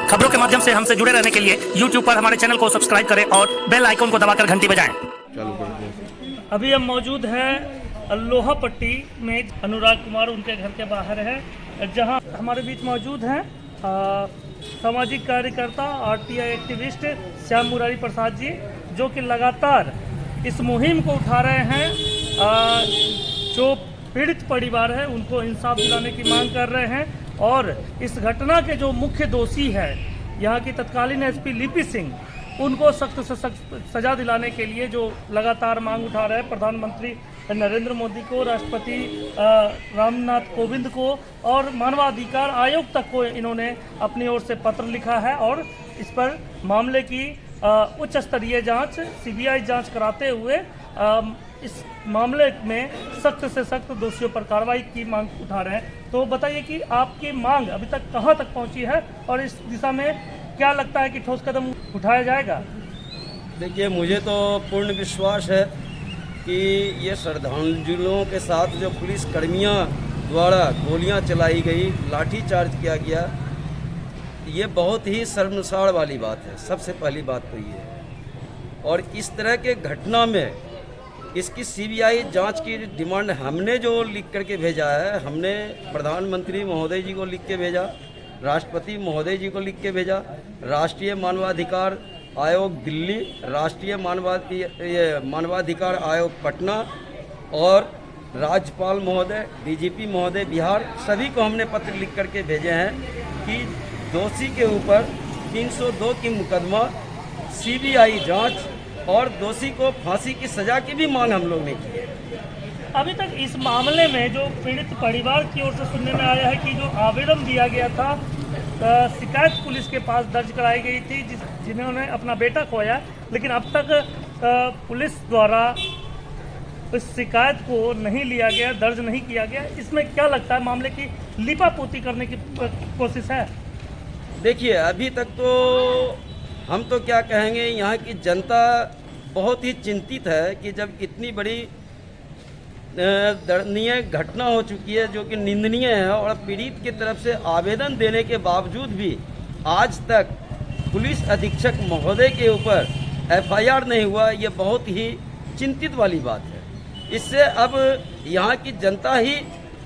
खबरों के माध्यम से हमसे जुड़े रहने के लिए YouTube पर हमारे चैनल को सब्सक्राइब करें और बेल आइकन को दबाकर घंटी बजाएं। अभी हम मौजूद हैं लोहापट्टी में, अनुराग कुमार उनके घर के बाहर है, जहां हमारे बीच मौजूद हैं सामाजिक कार्यकर्ता आरटीआई एक्टिविस्ट श्याम मुरारी प्रसाद जी, जो कि लगातार इस मुहिम को उठा रहे हैं। जो पीड़ित परिवार है उनको इंसाफ दिलाने की मांग कर रहे हैं और इस घटना के जो मुख्य दोषी है यहाँ की तत्कालीन एसपी लिपि सिंह, उनको सख्त से सख्त सजा दिलाने के लिए जो लगातार मांग उठा रहे हैं प्रधानमंत्री नरेंद्र मोदी को, राष्ट्रपति रामनाथ कोविंद को और मानवाधिकार आयोग तक को इन्होंने अपनी ओर से पत्र लिखा है और इस पर मामले की उच्च स्तरीय जांच सीबीआई जांच कराते हुए इस मामले में सख्त से सख्त दोषियों पर कार्रवाई की मांग उठा रहे हैं। तो बताइए कि आपकी मांग अभी तक कहां तक पहुंची है और इस दिशा में क्या लगता है कि ठोस कदम उठाया जाएगा? देखिए, मुझे तो पूर्ण विश्वास है कि ये श्रद्धांजलियों के साथ जो पुलिस कर्मियों द्वारा गोलियां चलाई गई, लाठीचार्ज किया गया, ये बहुत ही शर्मसार वाली बात है। सबसे पहली बात तो ये है। और इस तरह के घटना में इसकी सीबीआई जांच की डिमांड हमने जो लिख करके भेजा है, हमने प्रधानमंत्री महोदय जी को लिख के भेजा, राष्ट्रपति महोदय जी को लिख के भेजा, राष्ट्रीय मानवाधिकार आयोग दिल्ली, राष्ट्रीय मानवाधिकार आयोग पटना और राज्यपाल महोदय, डीजीपी महोदय बिहार, सभी को हमने पत्र लिख करके भेजे हैं कि दोषी के ऊपर 302 की मुकदमा, सीबीआई जांच और दोषी को फांसी की सजा की भी मांग हम लोग ने की है। अभी तक इस मामले में जो पीड़ित परिवार की ओर से सुनने में आया है कि जो आवेदन दिया गया था, शिकायत पुलिस के पास दर्ज कराई गई थी जिन्होंने अपना बेटा खोया, लेकिन अब तक पुलिस द्वारा इस शिकायत को नहीं लिया गया, दर्ज नहीं किया गया। इसमें क्या लगता है, मामले की लिपापोती करने की कोशिश है? देखिए, अभी तक तो हम तो क्या कहेंगे, यहाँ की जनता बहुत ही चिंतित है कि जब इतनी बड़ी दर्दनीय घटना हो चुकी है जो कि निंदनीय है और पीड़ित की तरफ से आवेदन देने के बावजूद भी आज तक पुलिस अधीक्षक महोदय के ऊपर एफआईआर नहीं हुआ, ये बहुत ही चिंतित वाली बात है। इससे अब यहाँ की जनता ही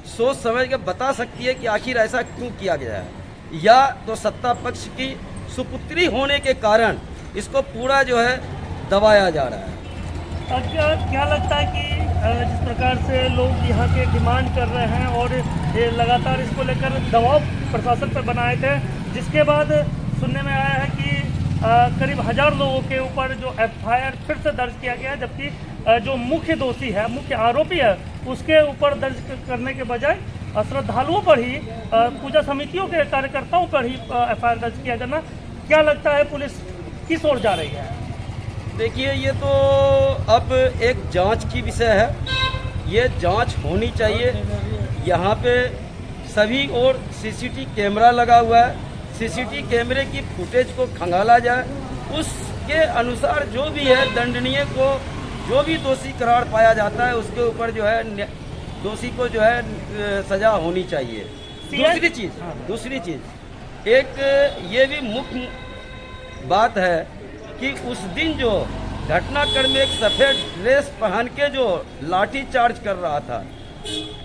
सोच समझ कर बता सकती है कि आखिर ऐसा क्यों किया गया है, या तो सत्ता पक्ष की सुपुत्री होने के कारण इसको पूरा जो है दबाया जा रहा है। क्या लगता है कि जिस प्रकार से लोग यहाँ के डिमांड कर रहे हैं और ये लगातार इसको लेकर दबाव प्रशासन पर बनाए थे, जिसके बाद सुनने में आया है कि करीब 1000 लोगों के ऊपर जो एफआईआर फिर से दर्ज किया गया है, जबकि जो मुख्य दोषी है, मुख्य आरोपी है, उसके ऊपर दर्ज करने के बजाय श्रद्धालुओं पर ही, पूजा समितियों के कार्यकर्ताओं पर ही एफआईआर दर्ज किया जाना, क्या लगता है पुलिस किस ओर जा रही है? देखिए, ये तो अब एक जांच की विषय है, ये जांच होनी चाहिए। यहाँ पे सभी ओर सीसीटीवी कैमरा लगा हुआ है, सीसीटीवी कैमरे की फुटेज को खंगाला जाए, उसके अनुसार जो भी है दंडनीय को, जो भी दोषी करार पाया जाता है उसके ऊपर जो है दोषी को जो है सजा होनी चाहिए। दूसरी चीज़ एक ये भी मुख्य बात है कि उस दिन जो घटनाक्रम में एक सफ़ेद ड्रेस पहन के जो लाठी चार्ज कर रहा था,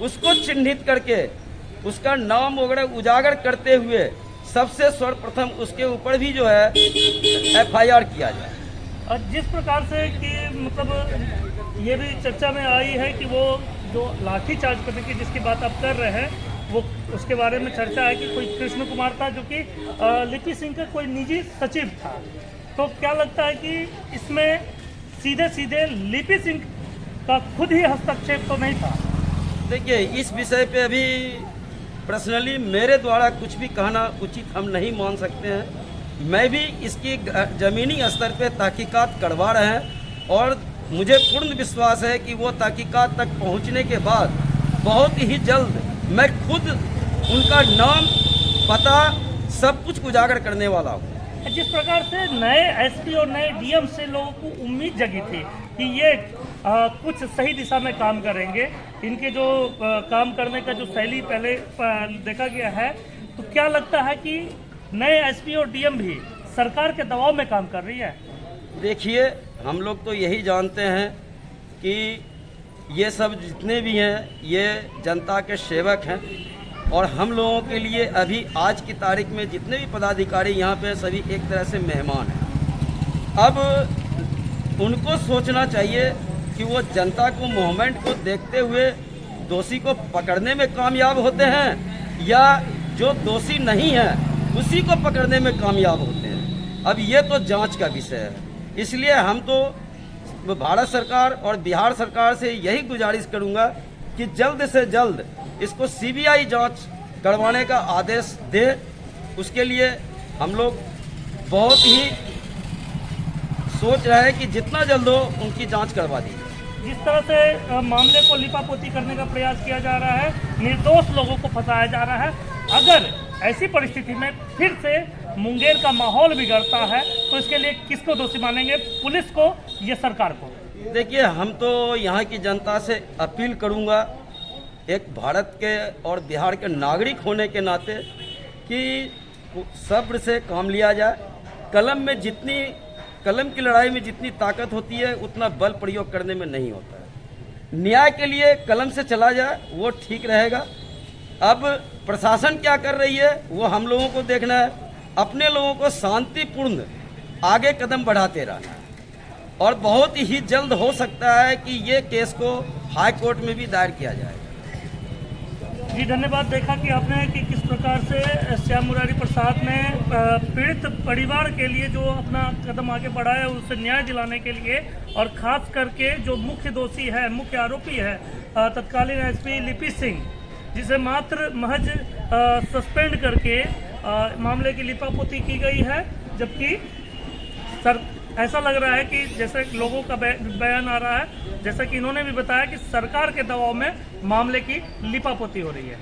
उसको चिन्हित करके उसका नाम वगैरह उजागर करते हुए सबसे सर्वप्रथम उसके ऊपर भी जो है एफआईआर किया जाए। और जिस प्रकार से कि मतलब ये भी चर्चा में आई है कि वो जो लाठी चार्ज करने की जिसकी बात आप कर रहे हैं, वो उसके बारे में चर्चा है कि कोई कृष्ण कुमार था जो कि लिपि सिंह का कोई निजी सचिव था। तो क्या लगता है कि इसमें सीधे सीधे लिपि सिंह का खुद ही हस्तक्षेप तो नहीं था? देखिए, इस विषय पे अभी पर्सनली मेरे द्वारा कुछ भी कहना उचित हम नहीं मान सकते हैं। मैं भी इसकी ज़मीनी स्तर पे तहकीकात करवा रहे हैं और मुझे पूर्ण विश्वास है कि वो तहकीकात तक पहुंचने के बाद बहुत ही जल्द मैं खुद उनका नाम, पता, सब कुछ उजागर करने वाला हूँ। जिस प्रकार से नए एसपी और नए डीएम से लोगों को उम्मीद जगी थी कि ये कुछ सही दिशा में काम करेंगे, इनके जो काम करने का जो शैली पहले देखा गया है, तो क्या लगता है कि नए एसपी और डीएम भी सरकार के दबाव में काम कर रही है? देखिए, हम लोग तो यही जानते हैं कि ये सब जितने भी हैं ये जनता के सेवक हैं और हम लोगों के लिए अभी आज की तारीख में जितने भी पदाधिकारी यहाँ पे सभी एक तरह से मेहमान हैं। अब उनको सोचना चाहिए कि वो जनता को मूवमेंट को देखते हुए दोषी को पकड़ने में कामयाब होते हैं या जो दोषी नहीं है उसी को पकड़ने में कामयाब होते हैं। अब ये तो जांच का विषय है, इसलिए हम तो भारत सरकार और बिहार सरकार से यही गुजारिश करूंगा कि जल्द से जल्द इसको सीबीआई जांच करवाने का आदेश दे। उसके लिए हम लोग बहुत ही सोच रहे हैं कि जितना जल्द हो उनकी जांच करवा दी। जिस तरह से मामले को लिपापोती करने का प्रयास किया जा रहा है, निर्दोष लोगों को फंसाया जा रहा है, अगर ऐसी परिस्थिति में फिर से मुंगेर का माहौल बिगड़ता है तो इसके लिए किसको दोषी मानेंगे, पुलिस को या सरकार को? देखिए, हम तो यहाँ की जनता से अपील करूँगा एक भारत के और बिहार के नागरिक होने के नाते कि सब्र से काम लिया जाए। कलम की लड़ाई में जितनी ताकत होती है उतना बल प्रयोग करने में नहीं होता है। न्याय के लिए कलम से चला जाए वो ठीक रहेगा। अब प्रशासन क्या कर रही है वो हम लोगों को देखना है। अपने लोगों को शांतिपूर्ण आगे कदम बढ़ाते रहना है और बहुत ही जल्द हो सकता है कि ये केस को हाई कोर्ट में भी दायर किया जाएगा। जी धन्यवाद। देखा कि आपने कि किस प्रकार से श्याम मुरारी प्रसाद ने पीड़ित परिवार के लिए जो अपना कदम आगे बढ़ाया उसे न्याय दिलाने के लिए, और खास करके जो मुख्य दोषी है, मुख्य आरोपी है तत्कालीन एसपी लिपि सिंह, जिसे मात्र महज सस्पेंड करके मामले की लिपापोती की गई है, जबकि ऐसा लग रहा है कि जैसे लोगों का बयान आ रहा है, जैसा कि इन्होंने भी बताया कि सरकार के दबाव में मामले की लिपापोती हो रही है।